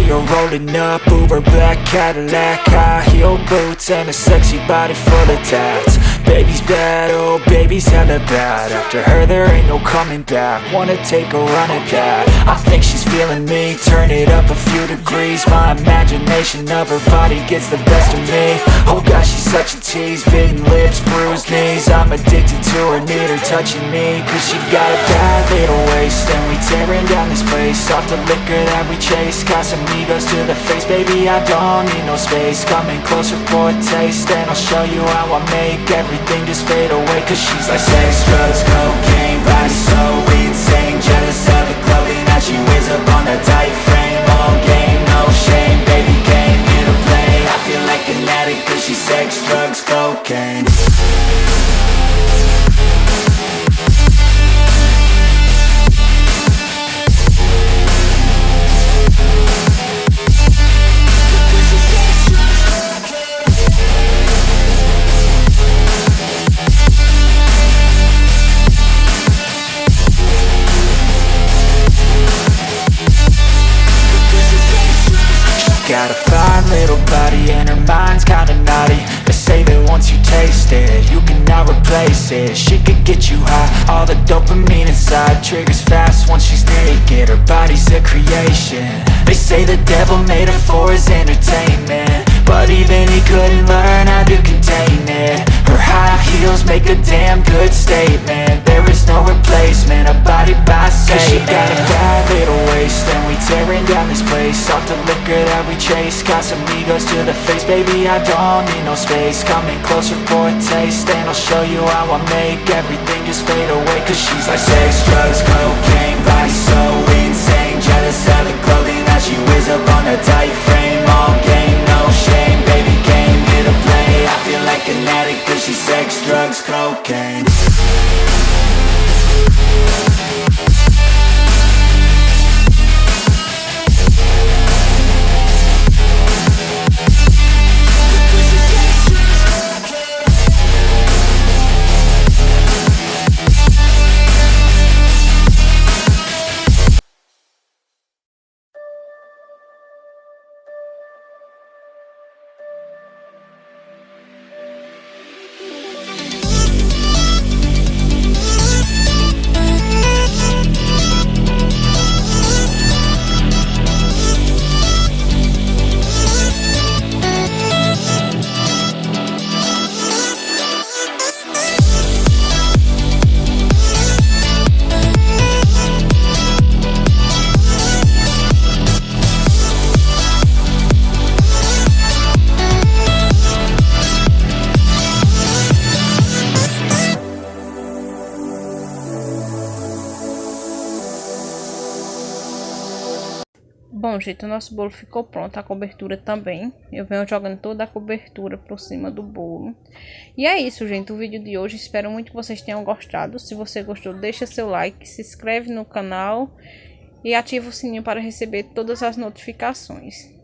you're rolling up, Uber black Cadillac, high heel boots and a sexy body full of tats. Baby's bad, oh baby's hella bad. After her there ain't no coming back. Wanna take a run at that. I think she's feeling me, turn it up a few degrees. My imagination of her body gets the best of me. Oh gosh, she's such a tease, bitten lips, bruised knees. I'm addicted to her, need her touching me, cause she got a bad little waist. And we tearing down this place, off the liquor that we chase. Casamigos to the face, baby I don't need no space. Coming closer for a taste, and I'll show you how I make everything just fade away. Cause she's like sex, drugs, cocaine, body so insane. Jealous of the clothing that she wears up on that tight frame. All game, no shame, baby came here to play. I feel like an addict cause she's sex, drugs, cocaine. wasted, you cannot replace it. She could get you high, all the dopamine inside triggers fast once she's naked. Her body's a creation. They say the devil made her for his entertainment, but even he couldn't learn how to contain it. Her high heels make a damn good statement. There is no replacement, a body by Satan. She got a bad little waist, and we tearing down this place off the liquor that we chase. Got some egos to the face, baby, I don't need no space. Coming closer for a taste, and I'll show you how I make everything just fade away. Cause she's like sex, drugs, cocaine, body so insane. Jealous of the clothing that she wears up on a tight frame. All game, no shame, baby came here to play. I feel like an addict cause she's sex, drugs, cocaine. Bom, gente, o nosso bolo ficou pronto, a cobertura também. Eu venho jogando toda a cobertura por cima do bolo. E é isso, gente, o vídeo de hoje. Espero muito que vocês tenham gostado. Se você gostou, deixa seu like, se inscreve no canal e ativa o sininho para receber todas as notificações.